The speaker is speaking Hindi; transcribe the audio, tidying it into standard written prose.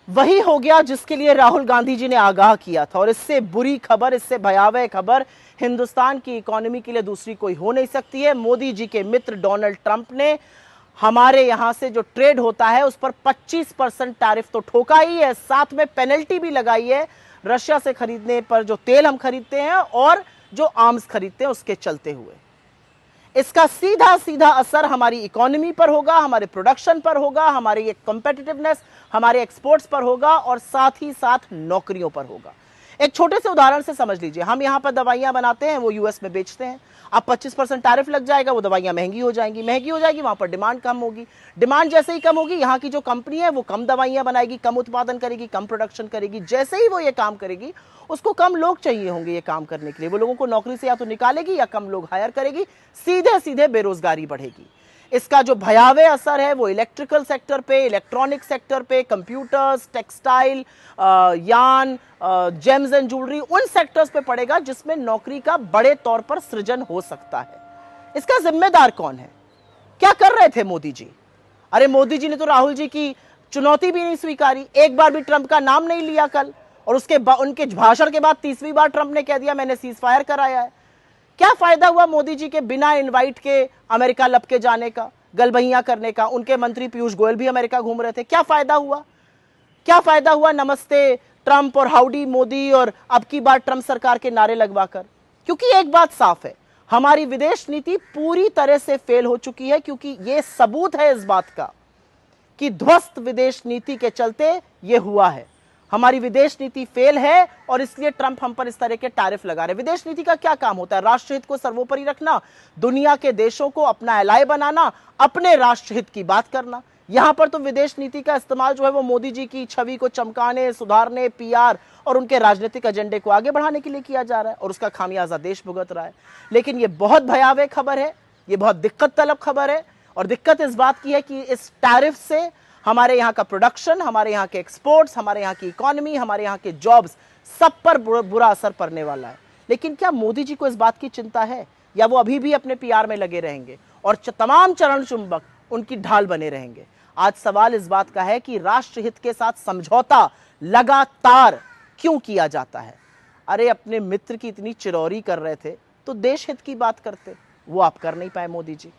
वही हो गया जिसके लिए राहुल गांधी जी ने आगाह किया था। और इससे बुरी खबर, इससे भयावह खबर हिंदुस्तान की इकोनॉमी के लिए दूसरी कोई हो नहीं सकती है। मोदी जी के मित्र डोनाल्ड ट्रंप ने हमारे यहां से जो ट्रेड होता है उस पर 25% टैरिफ तो ठोका ही है, साथ में पेनल्टी भी लगाई है रशिया से खरीदने पर, जो तेल हम खरीदते हैं और जो आर्म्स खरीदते हैं उसके चलते हुए। इसका सीधा सीधा असर हमारी इकोनॉमी पर होगा, हमारे प्रोडक्शन पर होगा, हमारी कॉम्पिटिटिवनेस, हमारे एक्सपोर्ट्स पर होगा और साथ ही साथ नौकरियों पर होगा। एक छोटे से उदाहरण से समझ लीजिए, हम यहां पर दवाइयां बनाते हैं, वो यूएस में बेचते हैं। अब 25% टैरिफ लग जाएगा, वो दवाइयां महंगी हो जाएंगी, वहां पर डिमांड कम होगी। डिमांड जैसे ही कम होगी, यहां की जो कंपनी है वो कम दवाइयां बनाएगी, कम उत्पादन करेगी, कम प्रोडक्शन करेगी। जैसे ही वो ये काम करेगी, उसको कम लोग चाहिए होंगे ये काम करने के लिए, वो लोगों को नौकरी से या तो निकालेगी या कम लोग हायर करेगी, सीधे सीधे बेरोजगारी बढ़ेगी। इसका जो भयावह असर है वो इलेक्ट्रिकल सेक्टर पे, इलेक्ट्रॉनिक सेक्टर पे, कंप्यूटर्स, टेक्सटाइल, यान, जेम्स एंड ज्वेलरी, उन सेक्टर्स पे पड़ेगा जिसमें नौकरी का बड़े तौर पर सृजन हो सकता है। इसका जिम्मेदार कौन है? क्या कर रहे थे मोदी जी? अरे मोदी जी ने तो राहुल जी की चुनौती भी नहीं स्वीकारी, एक बार भी ट्रंप का नाम नहीं लिया कल, और उनके भाषण के बाद तीसरी बार ट्रंप ने कह दिया मैंने सीज फायर कराया है। क्या फायदा हुआ मोदी जी के बिना इनवाइट के अमेरिका लपके जाने का, गलबहियां करने का? उनके मंत्री पीयूष गोयल भी अमेरिका घूम रहे थे, क्या फायदा हुआ? क्या फायदा हुआ नमस्ते ट्रंप और हाउडी मोदी और अब की बार ट्रंप सरकार के नारे लगवाकर? क्योंकि एक बात साफ है, हमारी विदेश नीति पूरी तरह से फेल हो चुकी है, क्योंकि यह सबूत है इस बात का कि ध्वस्त विदेश नीति के चलते यह हुआ है। हमारी विदेश नीति फेल है और इसलिए ट्रंप हम पर इस तरह के टैरिफ लगा रहे। विदेश नीति का क्या काम होता है? राष्ट्रहित को सर्वोपरि रखना, दुनिया के देशों को अपना एलाय बनाना, अपने राष्ट्रहित की बात करना। यहां पर तो विदेश नीति का इस्तेमाल जो है वो मोदी जी की छवि को चमकाने, सुधारने, पीआर और उनके राजनीतिक एजेंडे को आगे बढ़ाने के लिए किया जा रहा है, और उसका खामियाजा देश भुगत रहा है। लेकिन यह बहुत भयावह खबर है, यह बहुत दिक्कत तलब खबर है, और दिक्कत इस बात की है कि इस टैरिफ से हमारे यहाँ का प्रोडक्शन, हमारे यहाँ के एक्सपोर्ट्स, हमारे यहाँ की इकोनॉमी, हमारे यहाँ के जॉब्स, सब पर बुरा असर पड़ने वाला है। लेकिन क्या मोदी जी को इस बात की चिंता है, या वो अभी भी अपने पीआर में लगे रहेंगे और तमाम चरण चुंबक उनकी ढाल बने रहेंगे? आज सवाल इस बात का है कि राष्ट्रहित के साथ समझौता लगातार क्यों किया जाता है? अरे अपने मित्र की इतनी चिरौरी कर रहे थे तो देश हित की बात करते, वो आप कर नहीं पाए मोदी जी।